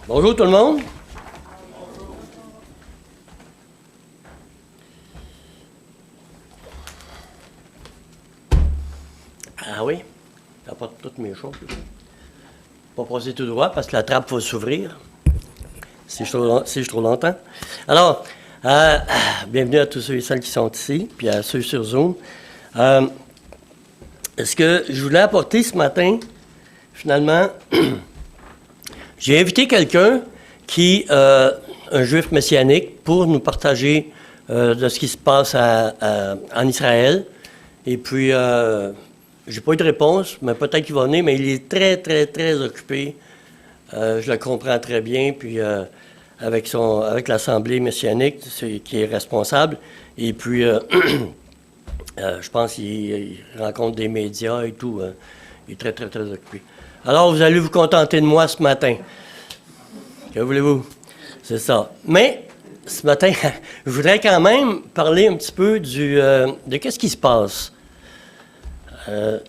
Bonjour tout le monde. Ah oui, j'apporte toutes mes choses. Pas passer tout droit parce que la trappe va s'ouvrir si je trouve longtemps. Alors, bienvenue à tous ceux et celles qui sont ici, puis à ceux sur Zoom. Ce que je voulais apporter ce matin, finalement, j'ai invité quelqu'un qui, un juif messianique, pour nous partager de ce qui se passe en Israël. Et puis, j'ai pas eu de réponse, mais peut-être qu'il va venir, mais il est très, très, très occupé. Je le comprends très bien, puis avec l'Assemblée messianique, qui est responsable. Et puis, je pense qu'il rencontre des médias et tout. Il est très, très, très occupé. Alors, vous allez vous contenter de moi ce matin. Que voulez-vous? C'est ça. Mais, ce matin, je voudrais quand même parler un petit peu de qu'est-ce qui se passe.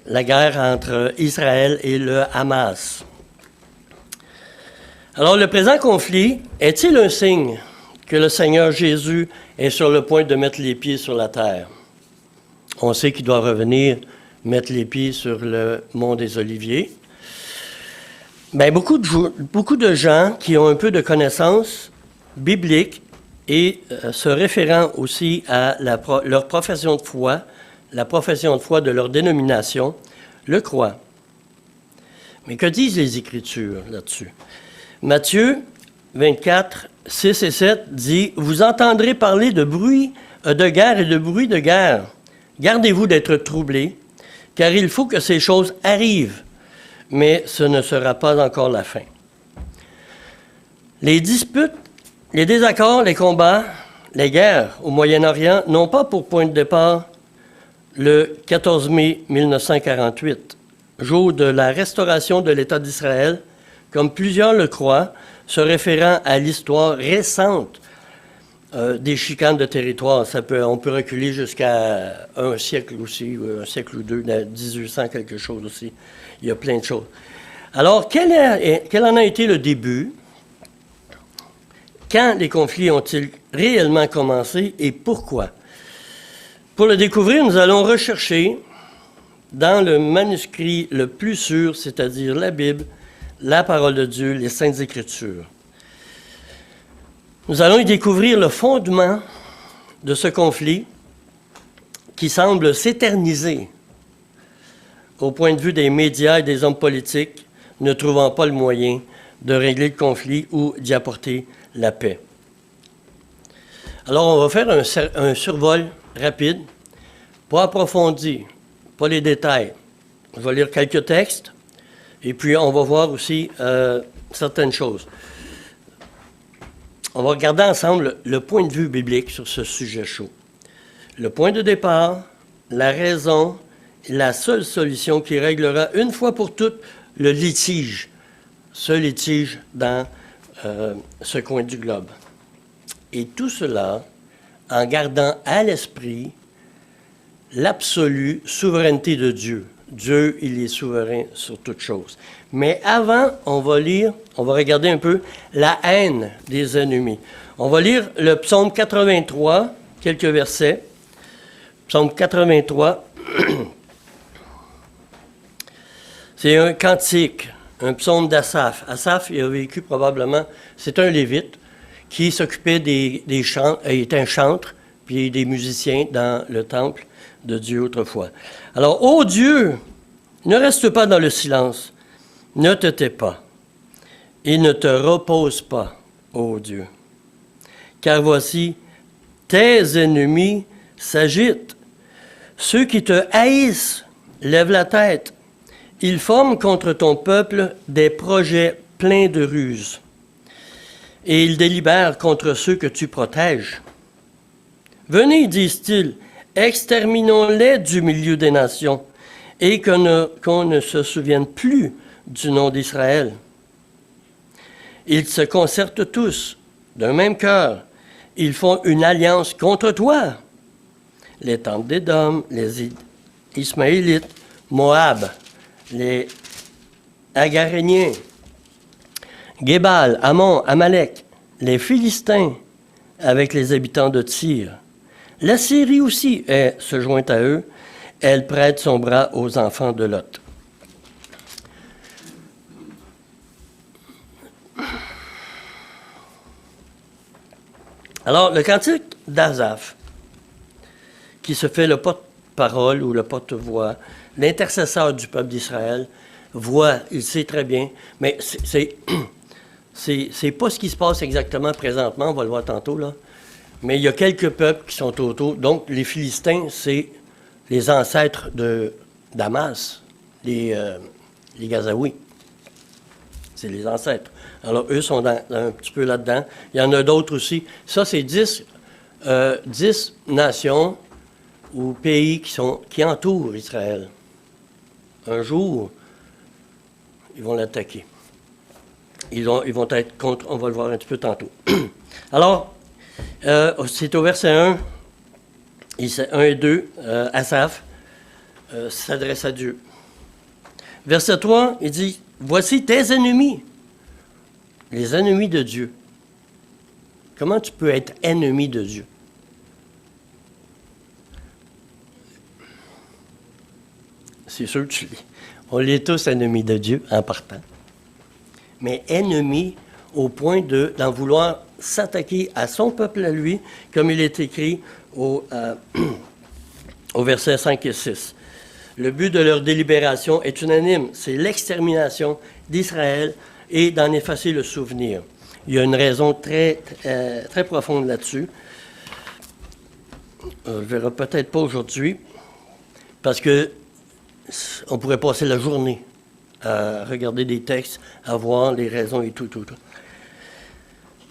La guerre entre Israël et le Hamas. Alors, le présent conflit est-il un signe que le Seigneur Jésus est sur le point de mettre les pieds sur la terre? On sait qu'il doit revenir mettre les pieds sur le mont des Oliviers. Bien, beaucoup de gens qui ont un peu de connaissances bibliques et se référant aussi à leur profession de foi, la profession de foi de leur dénomination, le croient. Mais que disent les Écritures là-dessus? Matthieu 24, 6 et 7 dit « Vous entendrez parler de bruit de guerre et de bruit de guerre. Gardez-vous d'être troublés, car il faut que ces choses arrivent, mais ce ne sera pas encore la fin. » Les disputes, les désaccords, les combats, les guerres au Moyen-Orient n'ont pas pour point de départ le 14 mai 1948, jour de la restauration de l'État d'Israël, comme plusieurs le croient, se référant à l'histoire récente des chicanes de territoire. On peut reculer jusqu'à un siècle aussi, ou un siècle ou deux, 1800 quelque chose aussi. Il y a plein de choses. Alors, quel en a été le début? Quand les conflits ont-ils réellement commencé et pourquoi? Pour le découvrir, nous allons rechercher dans le manuscrit le plus sûr, c'est-à-dire la Bible, la parole de Dieu, les Saintes Écritures. Nous allons y découvrir le fondement de ce conflit qui semble s'éterniser au point de vue des médias et des hommes politiques, ne trouvant pas le moyen de régler le conflit ou d'y apporter la paix. Alors, on va faire un survol rapide, pas approfondi, pas les détails. Je vais lire quelques textes, et puis on va voir aussi certaines choses. On va regarder ensemble le point de vue biblique sur ce sujet chaud. Le point de départ, la raison, la seule solution qui réglera une fois pour toutes le litige, ce litige dans ce coin du globe. Et tout cela en gardant à l'esprit l'absolue souveraineté de Dieu. Dieu, il est souverain sur toutes choses. Mais avant, on va regarder un peu la haine des ennemis. On va lire le psaume 83, quelques versets. Psaume 83, c'est un cantique, un psaume d'Asaph. Asaph, il a vécu probablement, c'est un lévite qui s'occupait des chants, il était un chantre, puis des musiciens dans le temple de Dieu autrefois. Alors, ô Dieu, ne reste pas dans le silence, ne te tais pas, et ne te repose pas, ô Dieu. Car voici, tes ennemis s'agitent, ceux qui te haïssent lèvent la tête, ils forment contre ton peuple des projets pleins de ruses, et ils délibèrent contre ceux que tu protèges. Venez, disent-ils, exterminons-les du milieu des nations, et qu'on ne se souvienne plus du nom d'Israël. Ils se concertent tous d'un même cœur. Ils font une alliance contre toi. Les tentes d'Édom, les Ismaélites, Moab, les Agaréniens, Gébal, Ammon, Amalek, les Philistins avec les habitants de Tyr. La Syrie aussi se joint à eux. Elle prête son bras aux enfants de Lot. Alors, le cantique d'Asaph, qui se fait le porte-parole ou le porte-voix, l'intercesseur du peuple d'Israël, il sait très bien, mais c'est pas ce qui se passe exactement présentement, on va le voir tantôt, là. Mais il y a quelques peuples qui sont autour. Donc, les Philistins, c'est les ancêtres de Damas, les Gazaouis. C'est les ancêtres. Alors, eux sont un petit peu là-dedans. Il y en a d'autres aussi. Ça, c'est 10 nations ou pays qui entourent Israël. Un jour, ils vont l'attaquer. Ils vont être contre, on va le voir un petit peu tantôt. Alors, c'est au verset 1, 1 et 2, Asaph s'adresse à Dieu. Verset 3, il dit, « Voici tes ennemis, les ennemis de Dieu. » Comment tu peux être ennemi de Dieu? C'est sûr que on est tous ennemis de Dieu en partant. Mais ennemis au point d'en vouloir s'attaquer à son peuple à lui, comme il est écrit au verset 5 et 6. Le but de leur délibération est unanime, c'est l'extermination d'Israël et d'en effacer le souvenir. Il y a une raison très profonde là-dessus. On ne le verra peut-être pas aujourd'hui, parce que on pourrait passer la journée à regarder des textes, à voir les raisons et tout.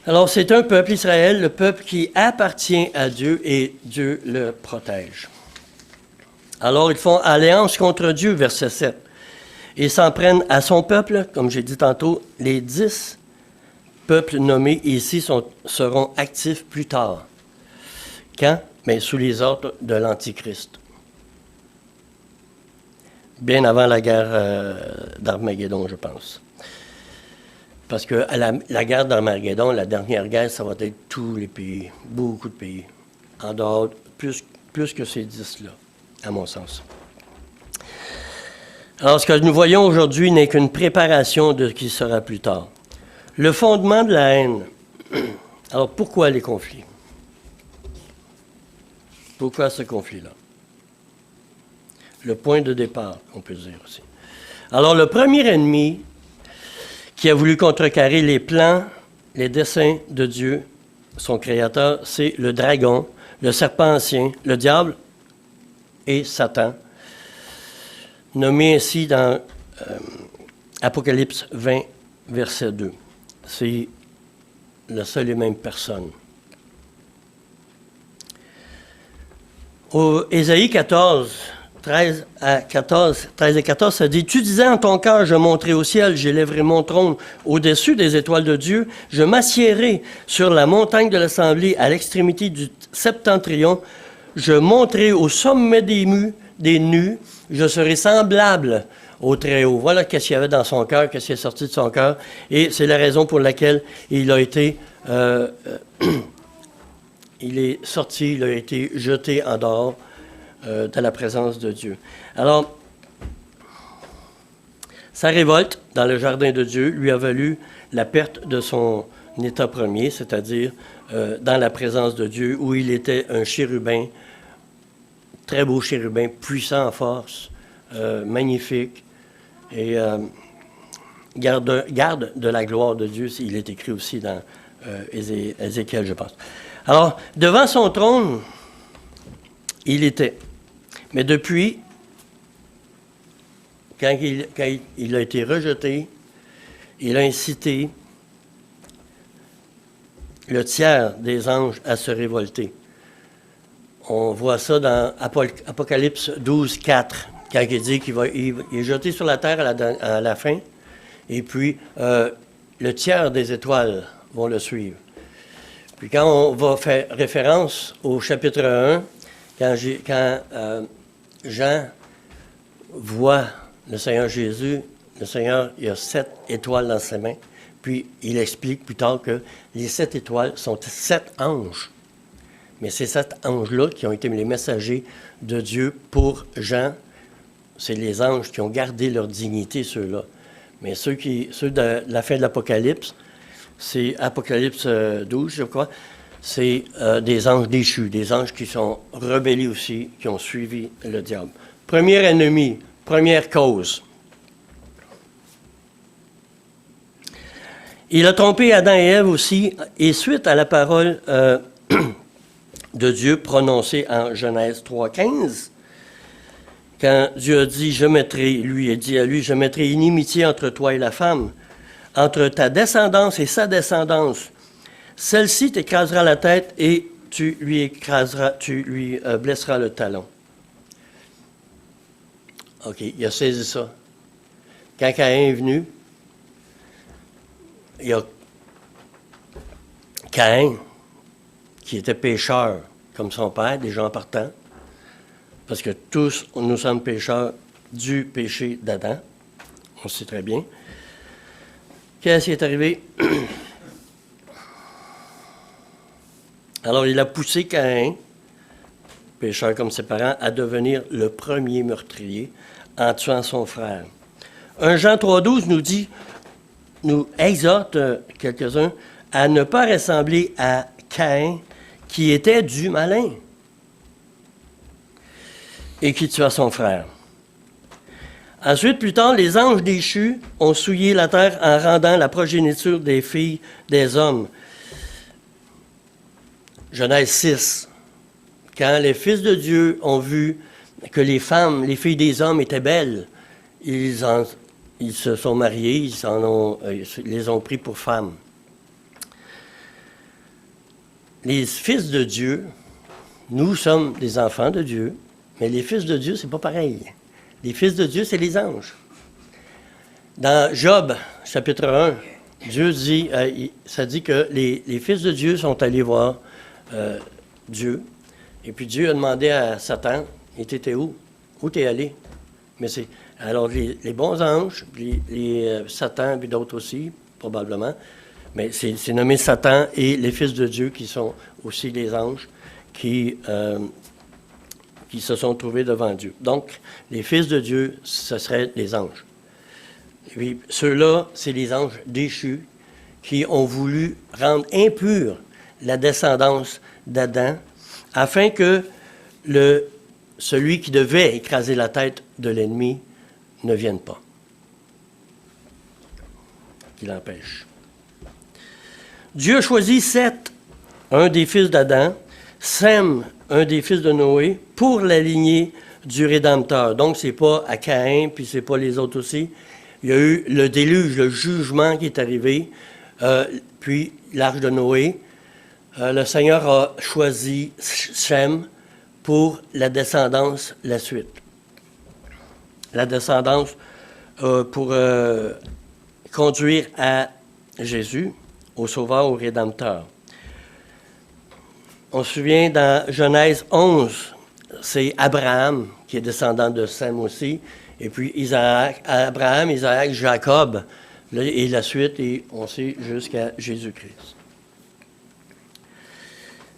Alors, c'est un peuple, Israël, le peuple qui appartient à Dieu et Dieu le protège. Alors, ils font alliance contre Dieu, verset 7. Ils s'en prennent à son peuple, comme j'ai dit tantôt, les 10 peuples nommés ici seront actifs plus tard. Quand? Bien, sous les ordres de l'Antichrist. Bien avant la guerre d'Armageddon, je pense. Parce que la guerre d'Armageddon, la dernière guerre, ça va être tous les pays, beaucoup de pays, en dehors, plus que ces 10-là, à mon sens. Alors, ce que nous voyons aujourd'hui n'est qu'une préparation de ce qui sera plus tard. Le fondement de la haine. Alors, pourquoi les conflits? Pourquoi ce conflit-là? Le point de départ, on peut dire aussi. Alors, le premier ennemi qui a voulu contrecarrer les plans, les desseins de Dieu, son Créateur, c'est le dragon, le serpent ancien, le diable et Satan, nommé ainsi dans Apocalypse 20, verset 2. C'est la seule et même personne. Au Ésaïe 14, 13 et 14, ça dit « Tu disais en ton cœur, je monterai au ciel, j'élèverai mon trône au-dessus des étoiles de Dieu, je m'assiérai sur la montagne de l'Assemblée à l'extrémité du septentrion, je monterai au sommet des nues, je serai semblable au Très-Haut. » Voilà qu'est-ce qu'il y avait dans son cœur, qu'est-ce qui est sorti de son cœur, et c'est la raison pour laquelle il a été... il est sorti, il a été jeté en dehors de la présence de Dieu. Alors, sa révolte dans le jardin de Dieu lui a valu la perte de son état premier, c'est-à-dire dans la présence de Dieu, où il était un chérubin, très beau chérubin, puissant en force, magnifique, et garde de la gloire de Dieu. Il est écrit aussi dans Ézéchiel, je pense. Alors, devant son trône, il était. Mais depuis, quand il a été rejeté, il a incité le tiers des anges à se révolter. On voit ça dans Apocalypse 12, 4, quand il dit qu'il est jeté sur la terre à la fin, et puis le tiers des étoiles vont le suivre. Puis quand on va faire référence au chapitre 1, quand Jean voit le Seigneur Jésus, le Seigneur, il a 7 étoiles dans ses mains, Puis, il explique plus tard que les 7 étoiles sont 7 anges. Mais c'est 7 anges-là qui ont été les messagers de Dieu pour Jean. C'est les anges qui ont gardé leur dignité, ceux-là. Mais ceux de la fin de l'Apocalypse, c'est Apocalypse 12, je crois, c'est des anges déchus, des anges qui sont rebellés aussi, qui ont suivi le diable. Premier ennemi, première cause. Il a trompé Adam et Ève aussi, et suite à la parole de Dieu prononcée en Genèse 3,15, quand Dieu a dit, lui a dit à lui, je mettrai inimitié entre toi et la femme, entre ta descendance et sa descendance. Celle-ci t'écrasera la tête et tu lui blesseras le talon. OK, il a saisi ça. Quand Caïn est venu, il y a Caïn, qui était pécheur, comme son père, déjà en partant, parce que tous, nous sommes pécheurs du péché d'Adam. On le sait très bien. Qu'est-ce qui est arrivé? Alors, il a poussé Caïn, pécheur comme ses parents, à devenir le premier meurtrier en tuant son frère. 1 Jean 3,12 nous exhorte quelques-uns à ne pas ressembler à Caïn, qui était du malin et qui tua son frère. Ensuite, plus tard, les anges déchus ont souillé la terre en rendant la progéniture des filles des hommes. Genèse 6. Quand les fils de Dieu ont vu que les femmes, les filles des hommes étaient belles, ils se sont mariés, ils les ont pris pour femmes. Les fils de Dieu, nous sommes des enfants de Dieu, mais les fils de Dieu, c'est pas pareil. Les fils de Dieu, c'est les anges. Dans Job, chapitre 1, Dieu dit, ça dit que les fils de Dieu sont allés voir Dieu. Et puis Dieu a demandé à Satan, « Et t'étais où? Où t'es allé? » Mais alors, les bons anges, les Satan, puis d'autres aussi, probablement, mais c'est nommé Satan et les fils de Dieu qui sont aussi les anges qui se sont trouvés devant Dieu. Donc, les fils de Dieu, ce seraient les anges. Et puis, ceux-là, c'est les anges déchus qui ont voulu rendre impure la descendance d'Adam afin que celui qui devait écraser la tête de l'ennemi ne vienne pas, qu'il empêche. Dieu a choisi Seth, un des fils d'Adam, Sem, un des fils de Noé, pour la lignée du Rédempteur. Donc, ce n'est pas à Caïn, puis ce n'est pas les autres aussi. Il y a eu le déluge, le jugement qui est arrivé, puis l'arche de Noé. Le Seigneur a choisi Sem pour la descendance, la suite. La descendance pour conduire à Jésus, au Sauveur, au Rédempteur. On se souvient dans Genèse 11, c'est Abraham qui est descendant de Sem aussi, et puis Abraham, Isaac, Jacob, et la suite, et on sait jusqu'à Jésus-Christ.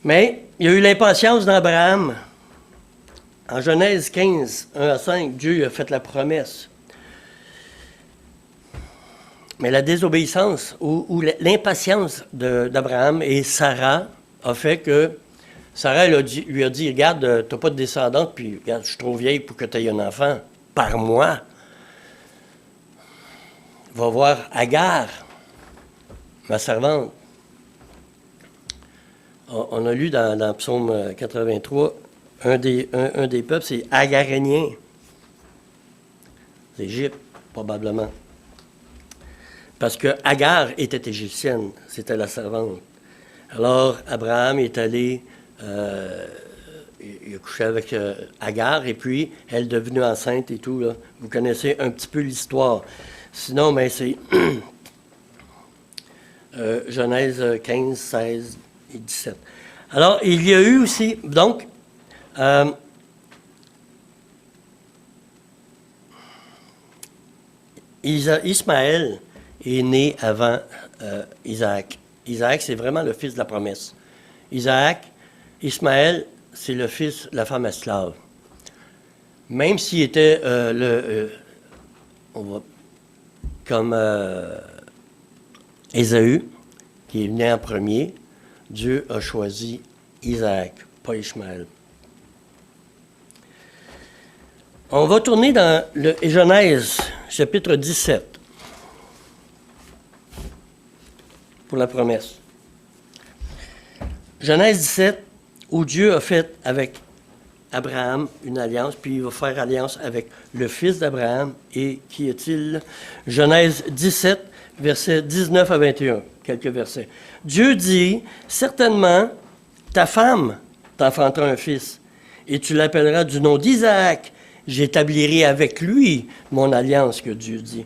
Mais il y a eu l'impatience d'Abraham. En Genèse 15, 1 à 5, Dieu a fait la promesse. Mais la désobéissance ou l'impatience d'Abraham et Sarah a fait que Sarah lui a dit, regarde, tu n'as pas de descendante, puis regarde, je suis trop vieille pour que tu aies un enfant. Par moi. Va voir Agar, ma servante. On a lu dans Psaume 83, un des peuples, c'est Agarénien. L'Égypte, probablement. Parce que Agar était égyptienne, c'était la servante. Alors, Abraham est allé, il a couché avec Agar, et puis elle est devenue enceinte et tout. Là. Vous connaissez un petit peu l'histoire. Sinon, ben, c'est Genèse 15, 16 et 17. Alors, il y a eu aussi, donc, Ismaël est né avant Isaac. Isaac, c'est vraiment le fils de la promesse. Ismaël, c'est le fils de la femme esclave. Même s'il était comme Ésaü, qui est venu en premier, Dieu a choisi Isaac, pas Ishmaël. On va tourner dans le Genèse, chapitre 17, pour la promesse. Genèse 17, où Dieu a fait avec Abraham une alliance, puis il va faire alliance avec le fils d'Abraham. Et qui est-il? Genèse 17, versets 19 à 21, quelques versets. Dieu dit, « Certainement, ta femme t'enfantera un fils, et tu l'appelleras du nom d'Isaac. J'établirai avec lui mon alliance, que Dieu dit,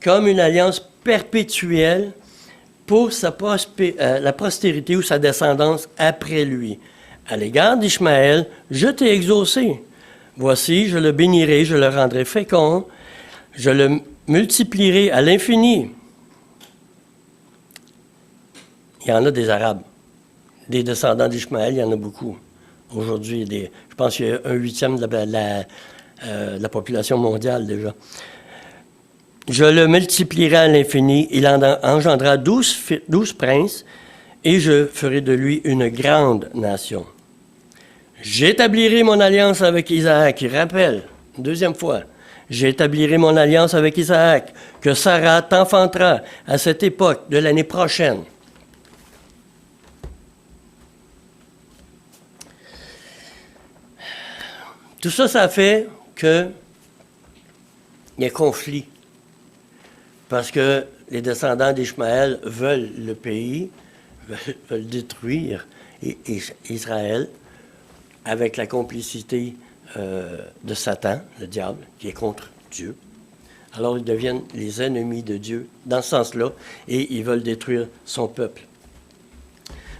comme une alliance perpétuelle pour la postérité ou sa descendance après lui. À l'égard d'Ishmaël, je t'ai exaucé. Voici, je le bénirai, je le rendrai fécond, je le multiplierai à l'infini. » Il y en a des Arabes, des descendants d'Ishmaël, il y en a beaucoup. Aujourd'hui, je pense qu'il y a 1/8 de la population mondiale déjà. Je le multiplierai à l'infini, il engendrera 12 princes, et je ferai de lui une grande nation. J'établirai mon alliance avec Isaac. Rappelle, deuxième fois, j'établirai mon alliance avec Isaac, que Sarah t'enfantera à cette époque de l'année prochaine. Tout ça, ça fait qu'il y a conflit. Parce que les descendants d'Ishmaël veulent le pays, veulent détruire Israël avec la complicité de Satan, le diable, qui est contre Dieu. Alors ils deviennent les ennemis de Dieu dans ce sens-là et ils veulent détruire son peuple.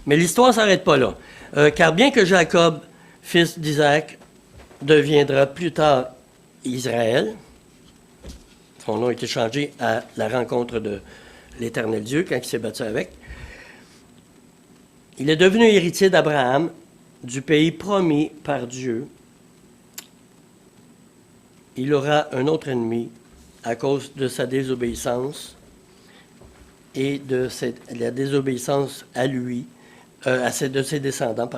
Mais l'histoire ne s'arrête pas là. Car bien que Jacob, fils d'Isaac, deviendra plus tard Israël, son nom a été changé à la rencontre de l'Éternel Dieu quand il s'est battu avec. Il est devenu héritier d'Abraham, du pays promis par Dieu. Il aura un autre ennemi à cause de sa désobéissance et de la désobéissance à lui, de ses descendants,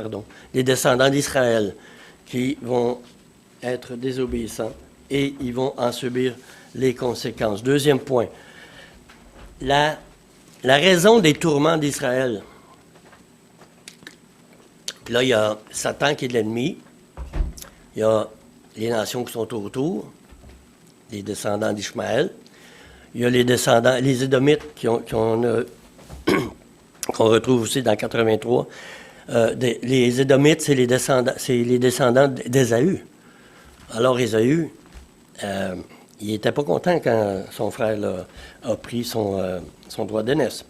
les descendants d'Israël, qui vont être désobéissants et ils vont en subir les conséquences. Deuxième point, la raison des tourments d'Israël. Là, il y a Satan qui est l'ennemi, il y a les nations qui sont autour, les descendants d'Ishmaël, il y a les Édomites qu'on retrouve aussi dans 83. Les Édomites, c'est les descendants d'Ésaü. Alors Ésaü, il n'était pas content quand son frère a pris son droit d'aînesse.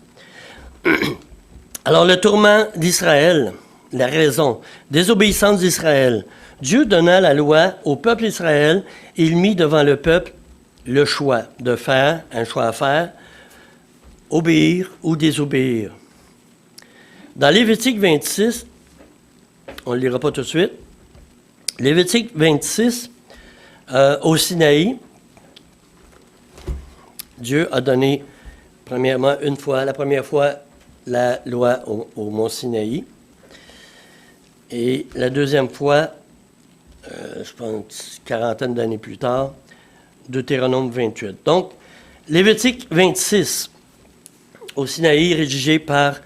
Alors le tourment d'Israël, la raison, désobéissance d'Israël. Dieu donna la loi au peuple d'Israël et il mit devant le peuple le choix de faire, un choix à faire, obéir ou désobéir. Dans Lévitique 26, on ne le lira pas tout de suite, Lévitique 26, au Sinaï, Dieu a donné, premièrement, la première fois, la loi au mont Sinaï. Et la deuxième fois, je pense, quarantaine d'années plus tard, Deutéronome 28. Donc, Lévitique 26, au Sinaï, rédigé par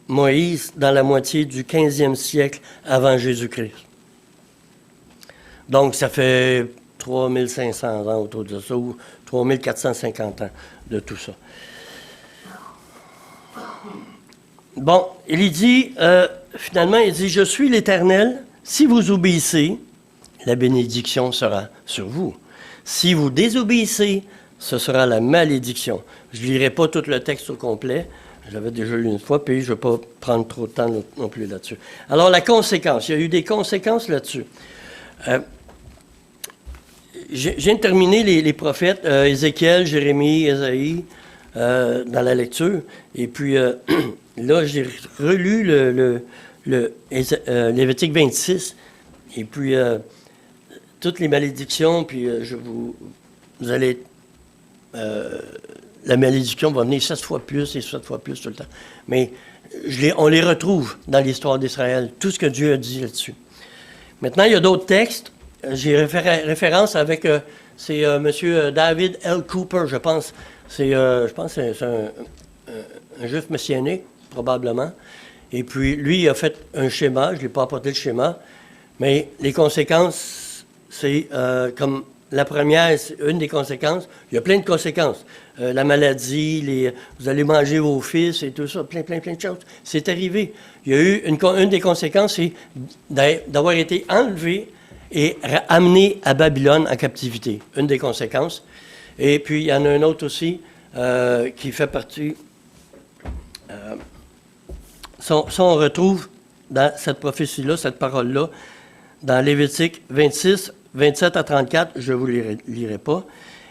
Moïse dans la moitié du 15e siècle avant Jésus-Christ. Donc, ça fait 3500 ans autour de ça, ou 3450 ans de tout ça. Bon, il dit, finalement, il dit, « Je suis l'Éternel, si vous obéissez, la bénédiction sera sur vous. Si vous désobéissez, ce sera la malédiction. » Je ne lirai pas tout le texte au complet, j'avais déjà lu une fois, puis je ne vais pas prendre trop de temps non plus là-dessus. Alors, la conséquence, il y a eu des conséquences là-dessus. Je viens de terminer les prophètes, Ézéchiel, Jérémie, Ésaïe, dans la lecture. Et puis, là, j'ai relu Lévitique 26. Et puis, toutes les malédictions, puis vous allez... la malédiction va venir 7 fois plus et 7 fois plus tout le temps. Mais on les retrouve dans l'histoire d'Israël, tout ce que Dieu a dit là-dessus. Maintenant, il y a d'autres textes. J'ai référence avec... c'est M. David L. Cooper, je pense. C'est un juif messianique, probablement. Et puis, lui, il a fait un schéma. Je ne l'ai pas apporté le schéma. Mais les conséquences, c'est comme... La première, c'est une des conséquences. Il y a plein de conséquences. La maladie, vous allez manger vos fils et tout ça, plein de choses. C'est arrivé. Il y a eu une des conséquences, c'est d'avoir été enlevé et amené à Babylone en captivité. Une des conséquences. Et puis, il y en a un autre aussi qui fait partie... ça, on retrouve dans cette prophétie-là, cette parole-là, dans Lévitique 26, 27 à 34, je ne vous lirai pas.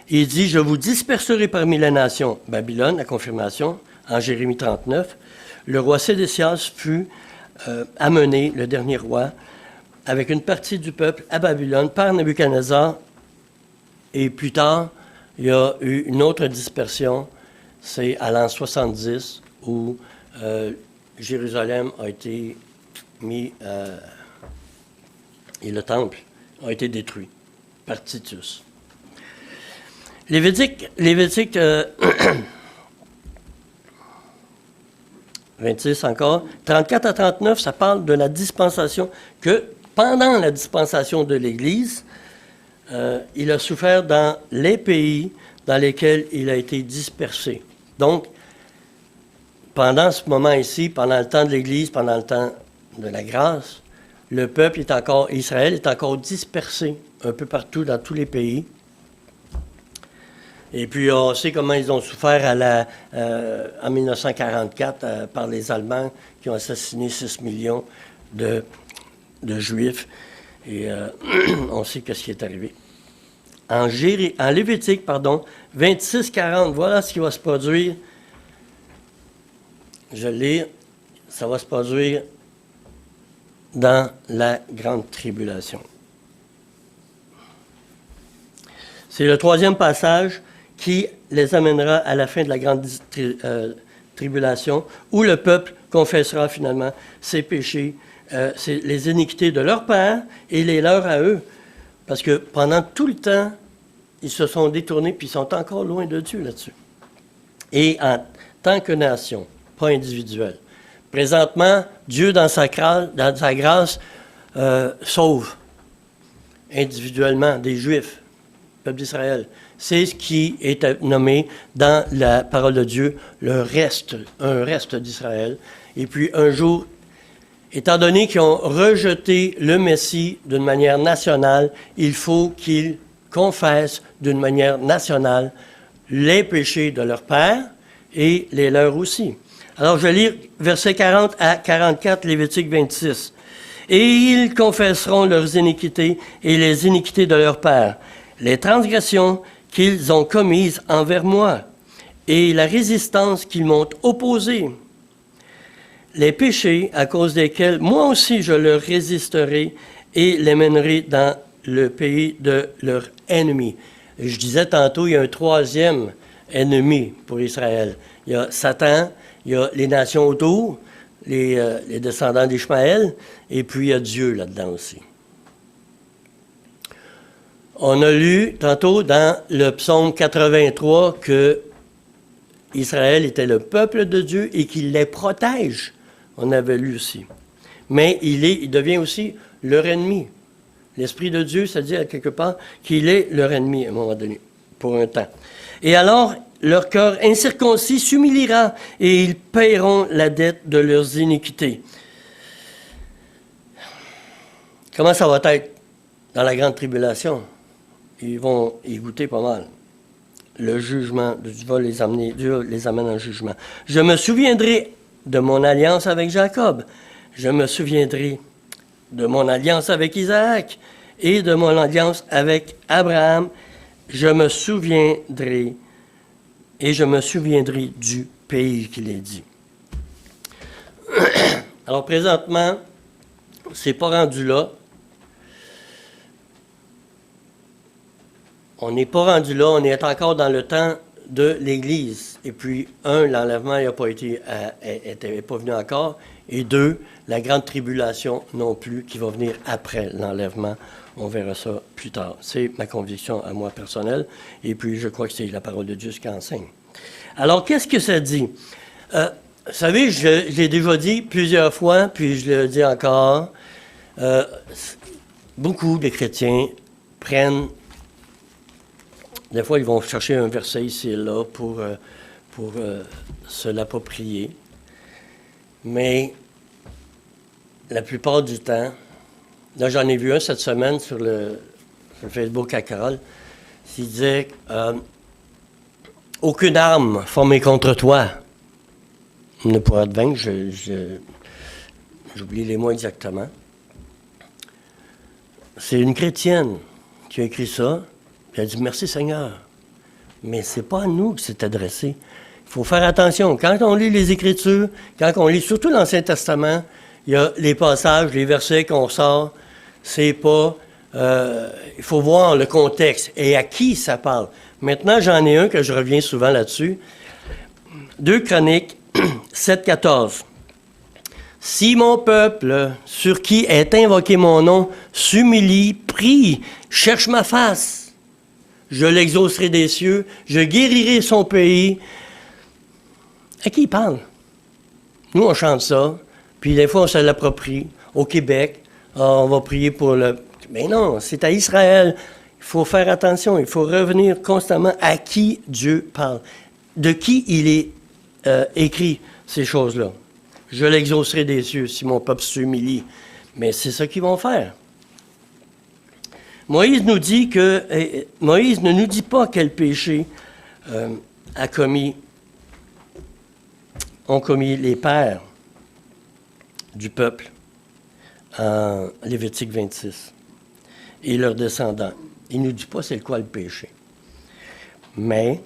Il dit, « Je vous disperserai parmi les nations. » Babylone, la confirmation, en Jérémie 39. Le roi Sédécias fut amené, le dernier roi, avec une partie du peuple à Babylone par Nebuchadnezzar. Et plus tard, il y a eu une autre dispersion, c'est à l'an 70, où Jérusalem a été mis, et le temple a été détruit par Titus. Lévitique 26 encore, 34 à 39, ça parle de la dispensation, que pendant la dispensation de l'Église, il a souffert dans les pays dans lesquels il a été dispersé. Donc, pendant ce moment ici, pendant le temps de l'Église, pendant le temps de la grâce, le peuple Israël est encore dispersé un peu partout dans tous les pays. Et puis, on sait comment ils ont souffert en 1944 par les Allemands qui ont assassiné 6 millions de Juifs. Et on sait ce qui est arrivé. En Lévitique, 26-40, voilà ce qui va se produire. Je lis, ça va se produire dans la grande tribulation. C'est le troisième passage qui les amènera à la fin de la grande tribulation, où le peuple confessera finalement ses péchés, les iniquités de leur père et les leurs à eux. Parce que pendant tout le temps, ils se sont détournés, puis ils sont encore loin de Dieu là-dessus. Et en tant que nation, pas individuelle. Présentement, Dieu, dans sa grâce, sauve individuellement des Juifs, le peuple d'Israël. C'est ce qui est nommé dans la parole de Dieu, un reste d'Israël. Et puis un jour, étant donné qu'ils ont rejeté le Messie d'une manière nationale, il faut qu'ils confessent d'une manière nationale les péchés de leur père et les leurs aussi. Alors, je vais lire versets 40 à 44, Lévitique 26. « Et ils confesseront leurs iniquités et les iniquités de leur père, les transgressions qu'ils ont commises envers moi, et la résistance qu'ils m'ont opposée, les péchés à cause desquels moi aussi je leur résisterai et les mènerai dans le pays de leurs ennemis. » Je disais tantôt, il y a un troisième ennemi pour Israël. Il y a Satan, il y a les nations autour, les descendants d'Ishmaël, et puis il y a Dieu là-dedans aussi. On a lu tantôt dans le psaume 83 que Israël était le peuple de Dieu et qu'il les protège. On avait lu aussi. Mais il devient aussi leur ennemi. L'Esprit de Dieu, ça dit à quelque part qu'il est leur ennemi à un moment donné, pour un temps. Et alors, leur cœur incirconcis s'humiliera et ils paieront la dette de leurs iniquités. Comment ça va être dans la grande tribulation? Ils vont y goûter pas mal. Le jugement, Dieu les amène en jugement. Je me souviendrai de mon alliance avec Jacob. Je me souviendrai de mon alliance avec Isaac et de mon alliance avec Abraham. Je me souviendrai et je me souviendrai du pays qu'il est dit. Alors, présentement, c'est pas rendu là. On n'est pas rendu là, on est encore dans le temps de l'Église. Et puis, l'enlèvement n'a pas était pas venu encore. Et 2, la grande tribulation non plus, qui va venir après l'enlèvement. On verra ça plus tard. C'est ma conviction à moi personnelle. Et puis, je crois que c'est la parole de Dieu qui enseigne. Alors, qu'est-ce que ça dit? Vous savez, je l'ai déjà dit plusieurs fois, puis je le dis encore. Beaucoup de chrétiens prennent... Des fois, ils vont chercher un verset ici et là pour se l'approprier. Mais la plupart du temps, là j'en ai vu un cette semaine sur le Facebook à Carole, il disait « Aucune arme formée contre toi ne pourra te vaincre. » J'oublie les mots exactement. C'est une chrétienne qui a écrit ça. Puis elle dit « Merci Seigneur ». Mais ce n'est pas à nous que c'est adressé. Il faut faire attention. Quand on lit les Écritures, quand on lit surtout l'Ancien Testament, il y a les passages, les versets qu'on sort. C'est pas... il faut voir le contexte et à qui ça parle. Maintenant, j'en ai un que je reviens souvent là-dessus. 2 Chroniques 7,14. « Si mon peuple, sur qui est invoqué mon nom, s'humilie, prie, cherche ma face, je l'exaucerai des cieux, je guérirai son pays. » À qui il parle? Nous, on chante ça, puis des fois, on se l'approprie. Au Québec, on va prier pour le... Mais non, c'est à Israël. Il faut faire attention, il faut revenir constamment à qui Dieu parle. De qui il est écrit ces choses-là. Je l'exaucerai des cieux si mon peuple s'humilie. Mais c'est ça qu'ils vont faire. Moïse nous dit que... Moïse ne nous dit pas quel péché ont commis les pères du peuple en Lévitique 26 et leurs descendants. Il ne nous dit pas c'est quoi le péché. Mais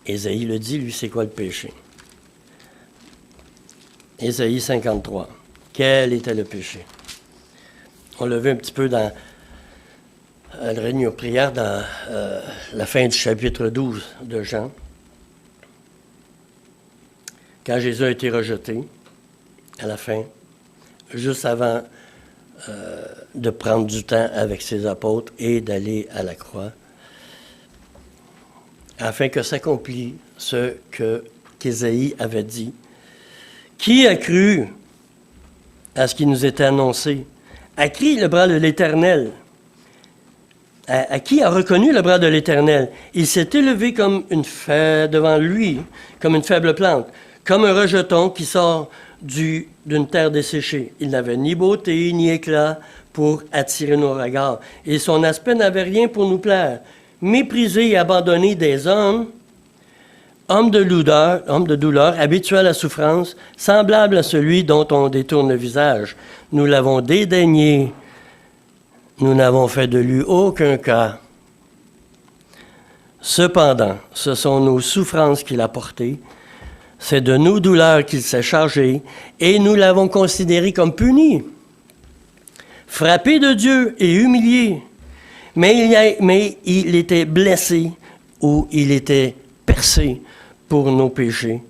Ésaïe le dit, lui, c'est quoi le péché? Ésaïe 53. Quel était le péché? On l'a vu un petit peu dans la réunion de prière dans la fin du chapitre 12 de Jean. Quand Jésus a été rejeté, à la fin, juste avant de prendre du temps avec ses apôtres et d'aller à la croix, afin que s'accomplisse ce qu'Ésaïe avait dit. Qui a cru à ce qui nous était annoncé? À qui le bras de l'Éternel? À qui a reconnu le bras de l'Éternel? Il s'est élevé comme devant lui, comme une faible plante, comme un rejeton qui sort d'une terre desséchée. Il n'avait ni beauté, ni éclat pour attirer nos regards. Et son aspect n'avait rien pour nous plaire. Méprisé et abandonné des hommes, homme de douleur, habitué à la souffrance, semblable à celui dont on détourne le visage. Nous l'avons dédaigné. Nous n'avons fait de lui aucun cas. Cependant, ce sont nos souffrances qu'il a portées. C'est de nos douleurs qu'il s'est chargé, et nous l'avons considéré comme puni, frappé de Dieu et humilié. Mais il était blessé ou il était percé pour nos péchés,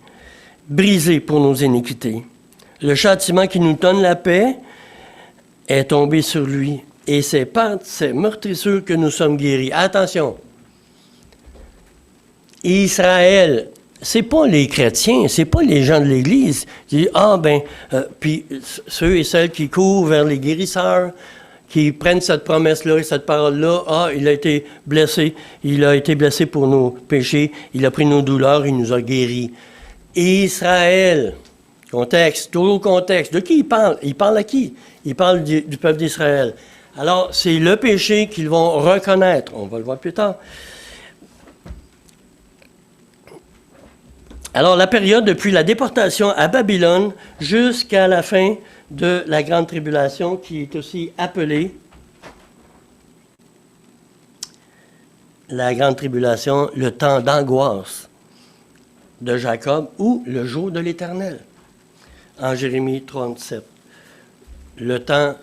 brisé pour nos iniquités. Le châtiment qui nous donne la paix est tombé sur lui, et c'est par ces meurtrissures que nous sommes guéris. Attention! Israël, c'est pas les chrétiens, c'est pas les gens de l'Église qui disent puis ceux et celles qui courent vers les guérisseurs, qui prennent cette promesse-là et cette parole-là, il a été blessé pour nos péchés, il a pris nos douleurs, il nous a guéris. Israël, contexte, tout au contexte, de qui il parle? Il parle à qui? Il parle du peuple d'Israël. Alors, c'est le péché qu'ils vont reconnaître, on va le voir plus tard. Alors, la période depuis la déportation à Babylone jusqu'à la fin de la Grande Tribulation, qui est aussi appelée la grande tribulation, le temps d'angoisse de Jacob ou le jour de l'Éternel, en Jérémie 37. Le temps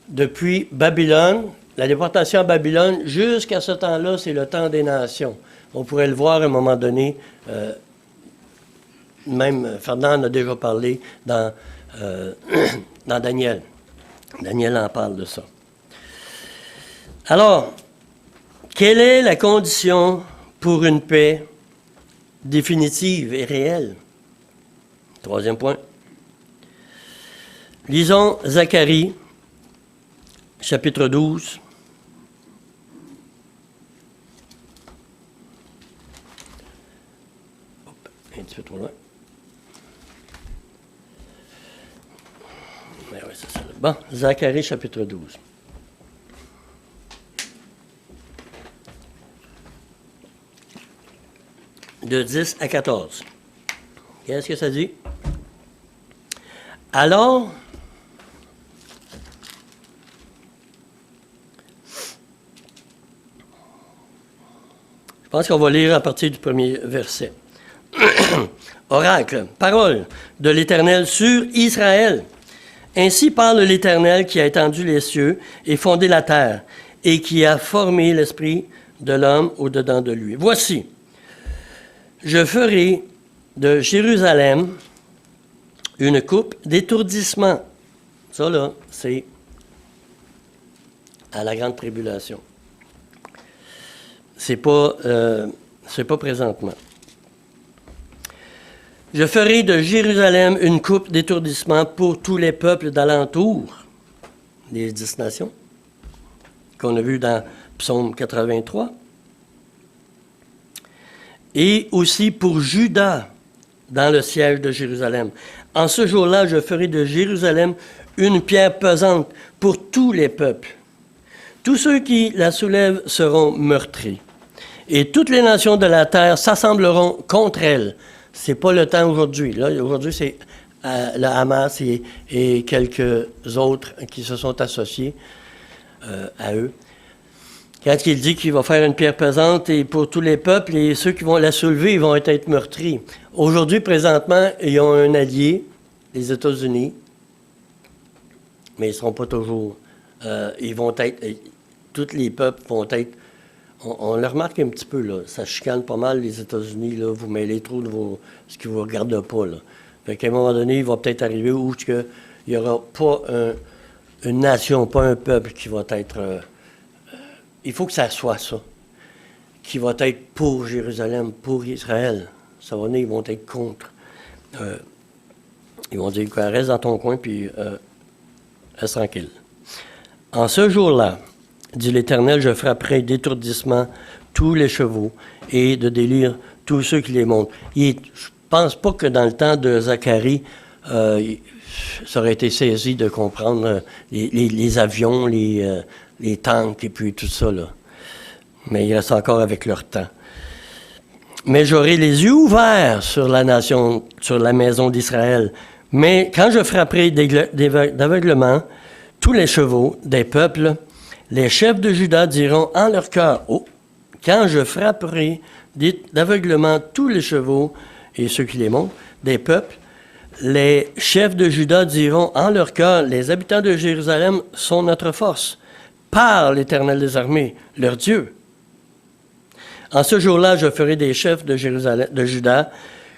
depuis Babylone, la déportation à Babylone, jusqu'à ce temps-là, c'est le temps des nations. On pourrait le voir à un moment donné, même Fernand en a déjà parlé dans Daniel. Daniel en parle de ça. Alors, quelle est la condition pour une paix définitive et réelle? Troisième point. Lisons Zacharie, chapitre 12. Un petit peu trop loin. Mais oui, c'est ça. Bon, Zacharie, chapitre 12. De 10 à 14. Qu'est-ce que ça dit? Alors, je pense qu'on va lire à partir du premier verset. Oracle, parole de l'Éternel sur Israël. Ainsi parle l'Éternel qui a étendu les cieux et fondé la terre, et qui a formé l'esprit de l'homme au-dedans de lui. Voici, je ferai de Jérusalem une coupe d'étourdissement. Ça, là, c'est à la grande tribulation. C'est pas présentement. Je ferai de Jérusalem une coupe d'étourdissement pour tous les peuples d'alentour, les 10 nations, qu'on a vu dans Psaume 83. Et aussi pour Juda, dans le siège de Jérusalem. En ce jour-là, je ferai de Jérusalem une pierre pesante pour tous les peuples. Tous ceux qui la soulèvent seront meurtris. Et toutes les nations de la terre s'assembleront contre elle. C'est pas le temps aujourd'hui. Là, aujourd'hui, c'est le Hamas et quelques autres qui se sont associés à eux. Quand il dit qu'il va faire une pierre pesante et pour tous les peuples, et ceux qui vont la soulever, ils vont être meurtris. Aujourd'hui, présentement, ils ont un allié, les États-Unis, mais ils ne seront pas toujours. Ils vont être. Tous les peuples vont être. On le remarque un petit peu, là. Ça chicane pas mal, les États-Unis, là. Vous mêlez trop de ce qui ne vous regarde pas, là. Fait qu'à un moment donné, il va peut-être arriver où il n'y aura pas une nation, pas un peuple qui va être. Il faut que ça soit ça, qui va être pour Jérusalem, pour Israël. Ça va venir, ils vont être contre. Ils vont dire, reste dans ton coin, puis reste tranquille. En ce jour-là, dit l'Éternel, je frapperai d'étourdissement tous les chevaux et de délire tous ceux qui les montent. Je ne pense pas que dans le temps de Zacharie, ça aurait été saisi de comprendre les avions, les tanks et puis tout ça, là. Mais il reste encore avec leur temps. Mais j'aurai les yeux ouverts sur la nation, sur la maison d'Israël. Mais quand je frapperai d'aveuglement tous les chevaux des peuples, les chefs de Juda diront en leur cœur, « Oh, quand je frapperai d'aveuglement tous les chevaux et ceux qui les montent des peuples, les chefs de Juda diront en leur cœur, les habitants de Jérusalem sont notre force. Par l'Éternel des armées, leur Dieu. En ce jour-là, je ferai des chefs de Juda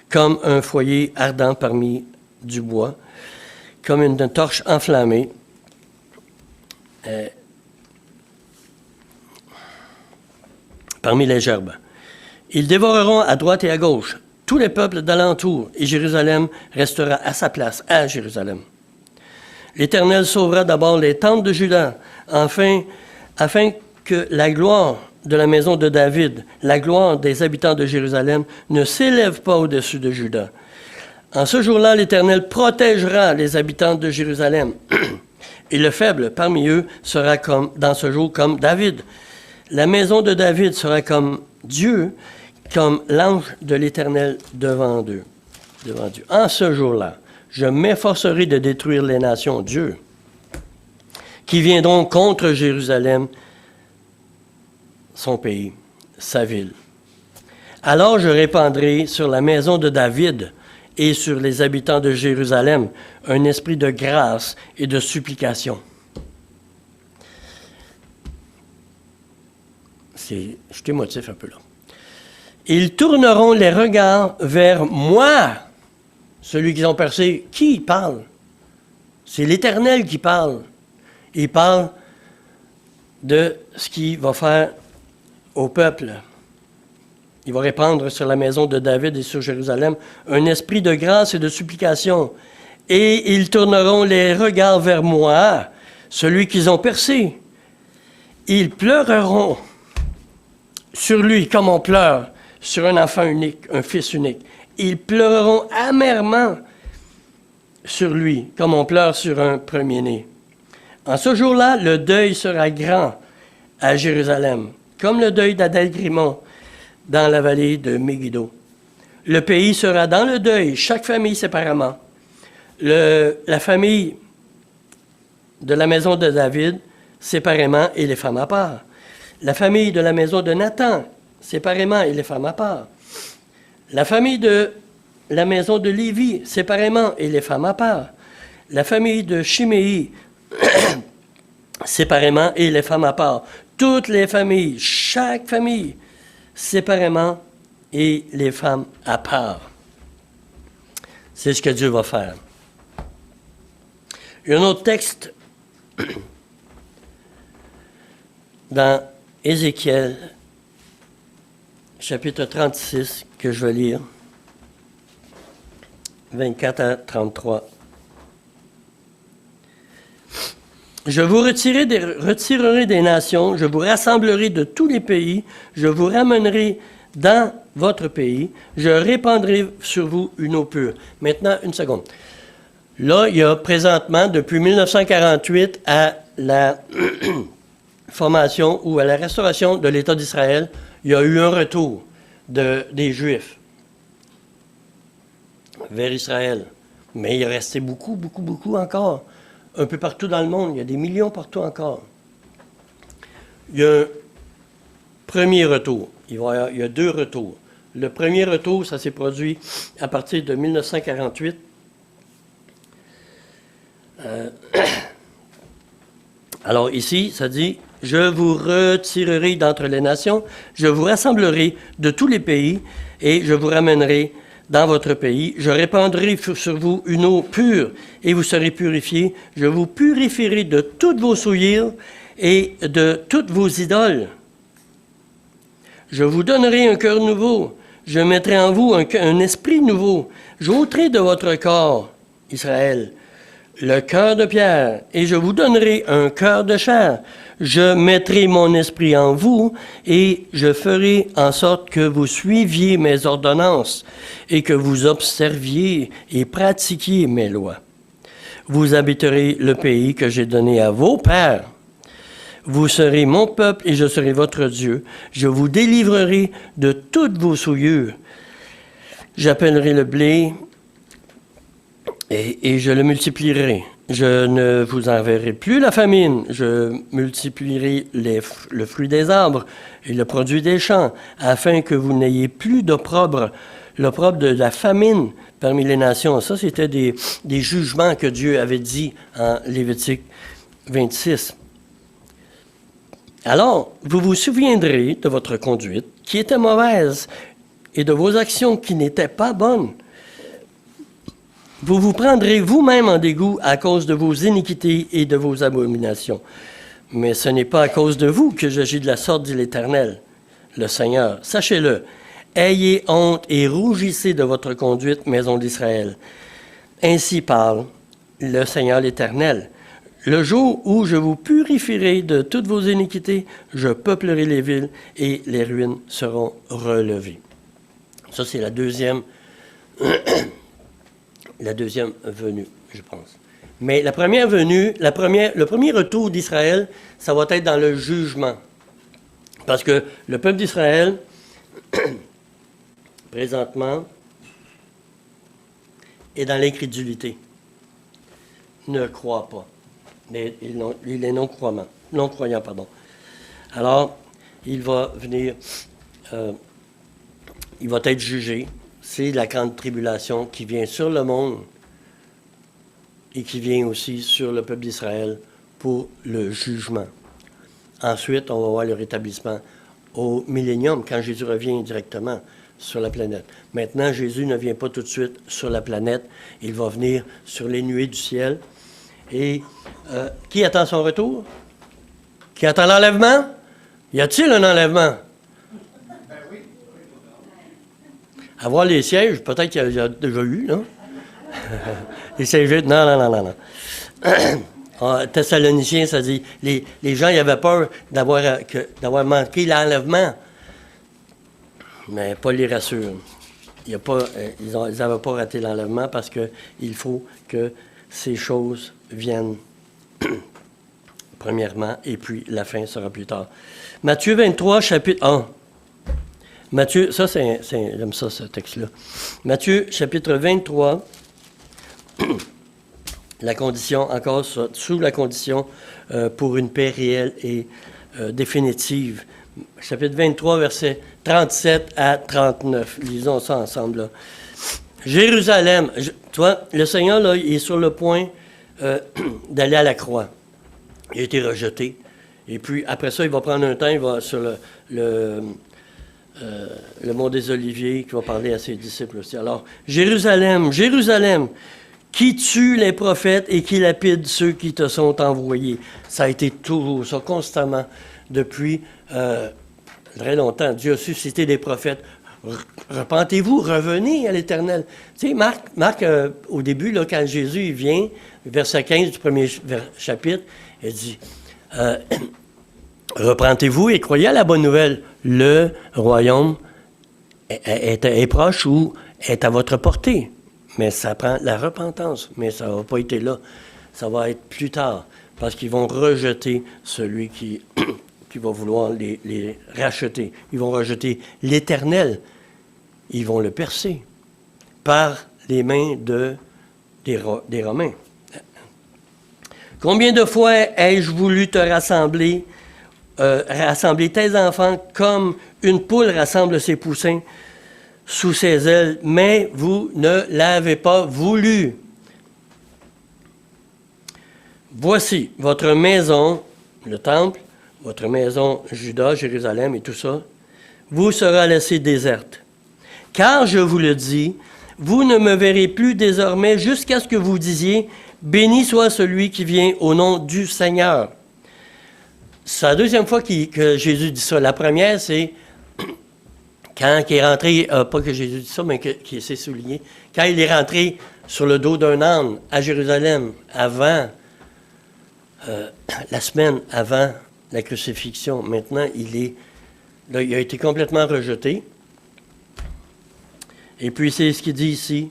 comme un foyer ardent parmi du bois, comme une torche enflammée. Parmi les gerbes. Ils dévoreront à droite et à gauche tous les peuples d'alentour, et Jérusalem restera à sa place, à Jérusalem. L'Éternel sauvera d'abord les tentes de Juda, afin que la gloire de la maison de David, la gloire des habitants de Jérusalem, ne s'élève pas au-dessus de Juda. En ce jour-là, l'Éternel protégera les habitants de Jérusalem, et le faible parmi eux sera dans ce jour comme David. La maison de David sera comme Dieu, comme l'ange de l'Éternel devant Dieu. En ce jour-là, je m'efforcerai de détruire les nations, Dieu, qui viendront contre Jérusalem, son pays. sa ville. Alors je répandrai sur la maison de David et sur les habitants de Jérusalem un esprit de grâce et de supplication. Je t'émotive un peu là. Ils tourneront les regards vers moi, celui qu'ils ont percé. Qui parle? C'est l'Éternel qui parle. Il parle de ce qu'il va faire au peuple. Il va répandre sur la maison de David et sur Jérusalem un esprit de grâce et de supplication. Et ils tourneront les regards vers moi, celui qu'ils ont percé. Ils pleureront sur lui comme on pleure sur un enfant unique, un fils unique. Ils pleureront amèrement sur lui comme on pleure sur un premier-né. En ce jour-là, le deuil sera grand à Jérusalem, comme le deuil d'Adel-Grimon dans la vallée de Megiddo. Le pays sera dans le deuil, chaque famille séparément. La famille de la maison de David, séparément, et les femmes à part. La famille de la maison de Nathan, séparément, et les femmes à part. La famille de la maison de Lévi, séparément, et les femmes à part. La famille de Chiméi, séparément, et les femmes à part. Toutes les familles, chaque famille, séparément, et les femmes à part. C'est ce que Dieu va faire. Il y a un autre texte dans Ézéchiel, chapitre 36, que je vais lire, 24 à 33. Je vous retirerai des nations, je vous rassemblerai de tous les pays, je vous ramènerai dans votre pays, je répandrai sur vous une eau pure. Maintenant, une seconde. Là, il y a présentement, depuis 1948 à la formation ou à la restauration de l'État d'Israël, il y a eu un retour des Juifs vers Israël. Mais il restait beaucoup encore. Un peu partout dans le monde, il y a des millions partout encore. Il y a un premier retour. Il y a deux retours. Le premier retour, ça s'est produit à partir de 1948. Alors ici, ça dit, « Je vous retirerai d'entre les nations, je vous rassemblerai de tous les pays, et je vous ramènerai dans votre pays. Je répandrai sur vous une eau pure, et vous serez purifiés. Je vous purifierai de toutes vos souillures et de toutes vos idoles. Je vous donnerai un cœur nouveau. Je mettrai en vous un esprit nouveau. J'ôterai de votre corps, Israël, le cœur de pierre, et je vous donnerai un cœur de chair. Je mettrai mon esprit en vous, et je ferai en sorte que vous suiviez mes ordonnances, et que vous observiez et pratiquiez mes lois. Vous habiterez le pays que j'ai donné à vos pères. Vous serez mon peuple, et je serai votre Dieu. Je vous délivrerai de toutes vos souillures. J'appellerai le blé, et je le multiplierai. Je ne vous enverrai plus la famine. Je multiplierai le fruit des arbres et le produit des champs, afin que vous n'ayez plus d'opprobre, l'opprobre de la famine parmi les nations. Ça, c'était des jugements que Dieu avait dit en Lévitique 26. Alors, vous vous souviendrez de votre conduite qui était mauvaise et de vos actions qui n'étaient pas bonnes. Vous vous prendrez vous-même en dégoût à cause de vos iniquités et de vos abominations. Mais ce n'est pas à cause de vous que j'agis de la sorte, dit l'Éternel, le Seigneur. Sachez-le, ayez honte et rougissez de votre conduite, maison d'Israël. Ainsi parle le Seigneur l'Éternel. Le jour où je vous purifierai de toutes vos iniquités, je peuplerai les villes et les ruines seront relevées. Ça, c'est la deuxième venue, je pense. Mais la première venue, le premier retour d'Israël, ça va être dans le jugement. Parce que le peuple d'Israël, présentement, est dans l'incrédulité. Ne croit pas. Il est non-croyant. Alors, il va venir il va être jugé. C'est la grande tribulation qui vient sur le monde et qui vient aussi sur le peuple d'Israël pour le jugement. Ensuite, on va voir le rétablissement au millénium, quand Jésus revient directement sur la planète. Maintenant, Jésus ne vient pas tout de suite sur la planète. Il va venir sur les nuées du ciel. Et qui attend son retour? Qui attend l'enlèvement? Y a-t-il un enlèvement? À voir les sièges, peut-être qu'il y a déjà eu, non? Les sièges, non. En Thessaloniciens, ça dit, les gens ils avaient peur d'avoir manqué l'enlèvement. Mais Paul les rassure. Ils n'avaient pas raté l'enlèvement parce qu'il faut que ces choses viennent premièrement, et puis la fin sera plus tard. Matthieu 23, chapitre 1. Matthieu, j'aime ça, ce texte-là. Matthieu, chapitre 23, la condition, encore sous la condition pour une paix réelle et définitive. Chapitre 23, versets 37 à 39. Lisons ça ensemble, là. Jérusalem, toi, le Seigneur, là, il est sur le point d'aller à la croix. Il a été rejeté. Et puis, après ça, il va prendre un temps, il va sur le mont des Oliviers, qui va parler à ses disciples aussi. Alors, Jérusalem, Jérusalem, qui tue les prophètes et qui lapide ceux qui te sont envoyés. Ça a été toujours ça, constamment, depuis très longtemps. Dieu a suscité des prophètes. Repentez-vous, revenez à l'Éternel. Tu sais, Marc au début, là, quand Jésus il vient, verset 15 du premier chapitre, il dit repentez-vous et croyez à la bonne nouvelle. Le royaume est proche ou est à votre portée. Mais ça prend la repentance. Mais ça ne va pas être là. Ça va être plus tard. Parce qu'ils vont rejeter celui qui va vouloir les racheter. Ils vont rejeter l'Éternel. Ils vont le percer par les mains des Romains. Combien de fois ai-je voulu te rassembler tes enfants comme une poule rassemble ses poussins sous ses ailes, mais vous ne l'avez pas voulu. Voici votre maison, le temple, votre maison, Juda, Jérusalem et tout ça, vous sera laissée déserte. Car je vous le dis, vous ne me verrez plus désormais jusqu'à ce que vous disiez, béni soit celui qui vient au nom du Seigneur. C'est la deuxième fois que Jésus dit ça. La première, c'est quand il est rentré, pas que Jésus dit ça, mais qu'il s'est souligné, quand il est rentré sur le dos d'un âne à Jérusalem, avant, la semaine avant la crucifixion. Maintenant, il a été complètement rejeté. Et puis, c'est ce qu'il dit ici.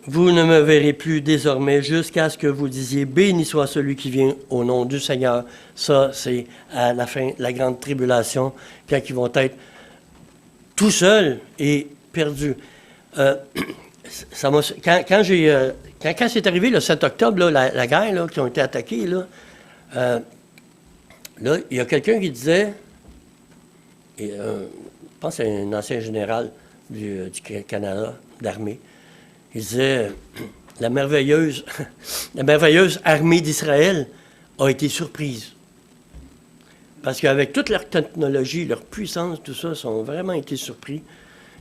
Vous ne me verrez plus désormais jusqu'à ce que vous disiez, béni soit celui qui vient au nom du Seigneur. Ça, c'est à la fin, la grande tribulation, quand ils vont être tout seuls et perdus. Quand c'est arrivé le 7 octobre, là, la guerre, là, qui ont été attaqués, là, il y a quelqu'un qui disait, je pense que c'est un ancien général du Canada, d'armée, il disait, la merveilleuse armée d'Israël a été surprise. Parce qu'avec toute leur technologie, leur puissance, tout ça, ils ont vraiment été surpris.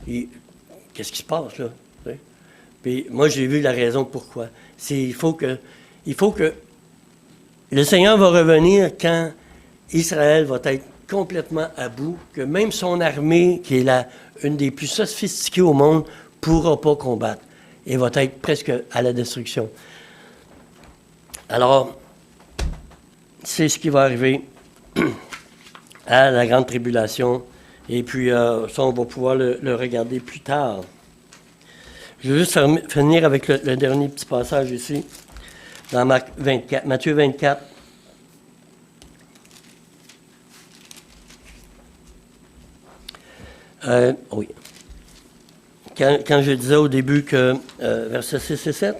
Et qu'est-ce qui se passe, là? Puis moi, j'ai vu la raison pourquoi. Il faut que le Seigneur va revenir quand Israël va être complètement à bout, que même son armée, qui est une des plus sophistiquées au monde, ne pourra pas combattre et va être presque à la destruction. Alors, c'est ce qui va arriver à la grande tribulation. Et puis, ça, on va pouvoir le regarder plus tard. Je vais juste finir avec le dernier petit passage ici, dans Matthieu 24. Oui. Quand je disais au début que, versets 6 et 7,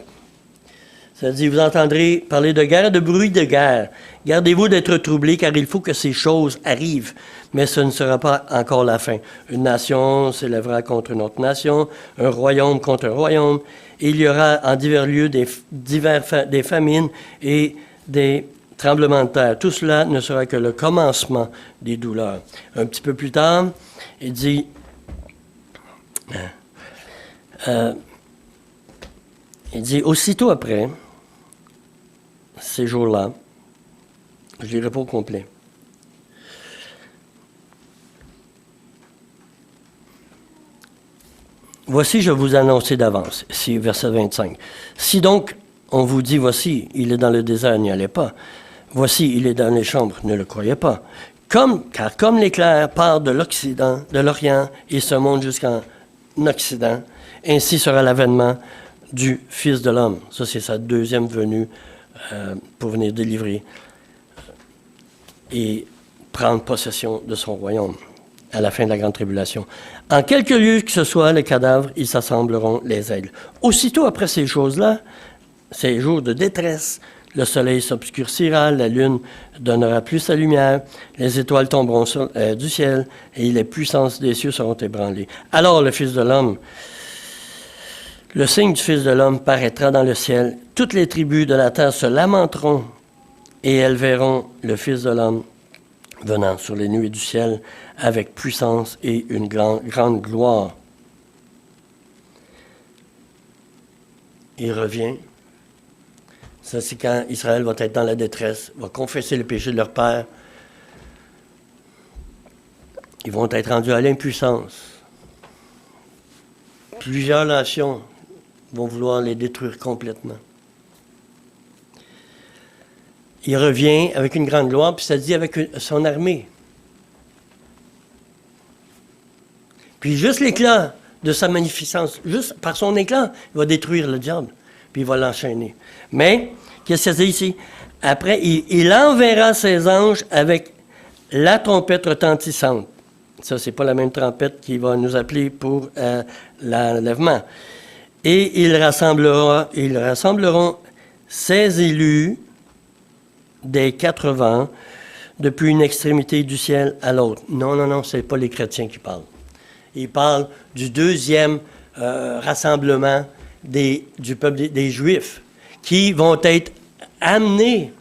Ça dit, vous entendrez parler de guerre et de bruit de guerre. Gardez-vous d'être troublés, car il faut que ces choses arrivent. Mais ce ne sera pas encore la fin. Une nation s'élèvera contre une autre nation, un royaume contre un royaume. Et il y aura en divers lieux des famines et des tremblements de terre. Tout cela ne sera que le commencement des douleurs. Un petit peu plus tard, il dit... aussitôt après ces jours-là, je ne lirai pas au complet. Voici, je vous annonçais d'avance, c'est verset 25. Si donc on vous dit, voici, il est dans le désert, n'y allez pas. Voici, il est dans les chambres, ne le croyez pas. Car comme l'éclair part de l'Occident, de l'Orient, et se monte jusqu'en Occident, ainsi sera l'avènement du Fils de l'homme. Ça, c'est sa deuxième venue pour venir délivrer et prendre possession de son royaume à la fin de la grande tribulation. En quelque lieu que ce soit, les cadavres, ils s'assembleront les aigles. Aussitôt après ces choses-là, ces jours de détresse, le soleil s'obscurcira, la lune donnera plus sa lumière, les étoiles tomberont du ciel et les puissances des cieux seront ébranlées. Alors le Fils de l'homme, le signe du Fils de l'homme paraîtra dans le ciel. Toutes les tribus de la terre se lamenteront et elles verront le Fils de l'homme venant sur les nuées du ciel avec puissance et une grande gloire. Il revient. Ça, c'est quand Israël va être dans la détresse, va confesser le péché de leur père. Ils vont être rendus à l'impuissance. Plusieurs nations vont vouloir les détruire complètement. Il revient avec une grande gloire, puis ça dit avec son armée. Puis juste l'éclat de sa magnificence, juste par son éclat, il va détruire le diable, puis il va l'enchaîner. Mais, qu'est-ce que ça dit ici? Après, il enverra ses anges avec la trompette retentissante. Ça, c'est pas la même trompette qui va nous appeler pour l'enlèvement. Et ils rassembleront ses élus des 4 vents, depuis une extrémité du ciel à l'autre. Non, c'est pas les chrétiens qui parlent. Ils parlent du deuxième rassemblement du peuple des Juifs, qui vont être amenés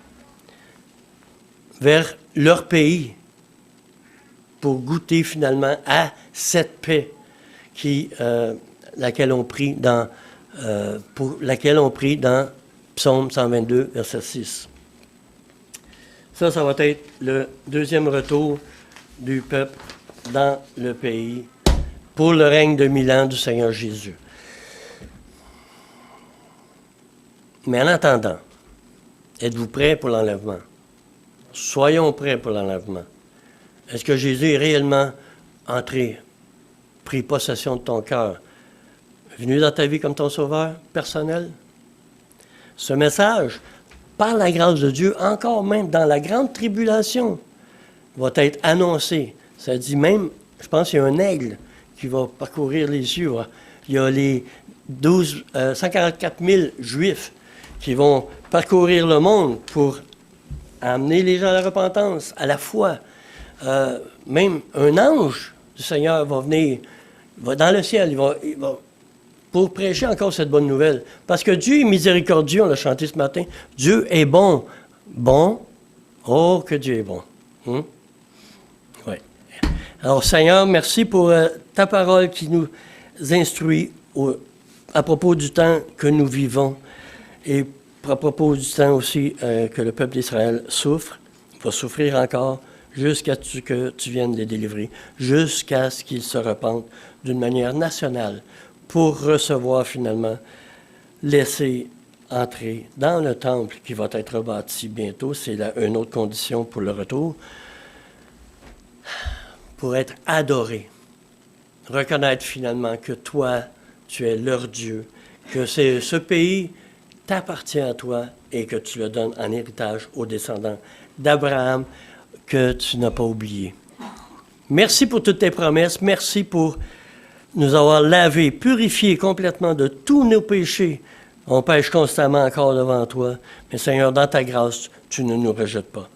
vers leur pays pour goûter finalement à cette paix laquelle on prie dans Psaume 122, verset 6. Ça va être le deuxième retour du peuple dans le pays pour le règne de 1000 ans du Seigneur Jésus. Mais en attendant, êtes-vous prêts pour l'enlèvement? Soyons prêts pour l'enlèvement. Est-ce que Jésus est réellement entré, pris possession de ton cœur, venu dans ta vie comme ton sauveur personnel? Ce message, par la grâce de Dieu, encore même dans la grande tribulation, va être annoncé. Ça dit même, je pense qu'il y a un aigle qui va parcourir les cieux. Il y a les 144 000 Juifs qui vont parcourir le monde pour amener les gens à la repentance, à la foi. Même un ange du Seigneur va venir, va dans le ciel, il va pour prêcher encore cette bonne nouvelle. Parce que Dieu est miséricordieux, on l'a chanté ce matin. Dieu est bon. Bon. Oh, que Dieu est bon. Oui. Alors, Seigneur, merci pour ta parole qui nous instruit à propos du temps que nous vivons et à propos du temps aussi que le peuple d'Israël souffre, va souffrir encore jusqu'à ce que tu viennes les délivrer, jusqu'à ce qu'ils se repentent d'une manière nationale pour recevoir finalement, laisser entrer dans le temple qui va être bâti bientôt. C'est une autre condition pour le retour. Pour être adoré. Reconnaître finalement que toi, tu es leur Dieu, que ce pays t'appartient à toi et que tu le donnes en héritage aux descendants d'Abraham que tu n'as pas oublié. Merci pour toutes tes promesses. Merci pour nous avoir lavés, purifiés complètement de tous nos péchés On pêche constamment encore devant toi, mais Seigneur, dans ta grâce, tu ne nous rejettes pas.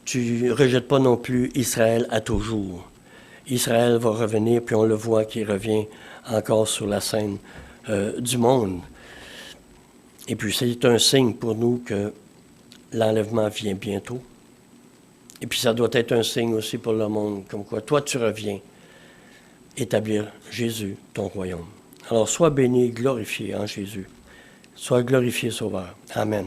Tu ne rejettes pas non plus Israël à toujours. Israël va revenir, puis on le voit qu'il revient encore sur la scène du monde. Et puis c'est un signe pour nous que l'enlèvement vient bientôt. Et puis ça doit être un signe aussi pour le monde, comme quoi toi tu reviens établir Jésus, ton royaume. Alors sois béni, glorifié en Jésus. Sois glorifié, Sauveur. Amen.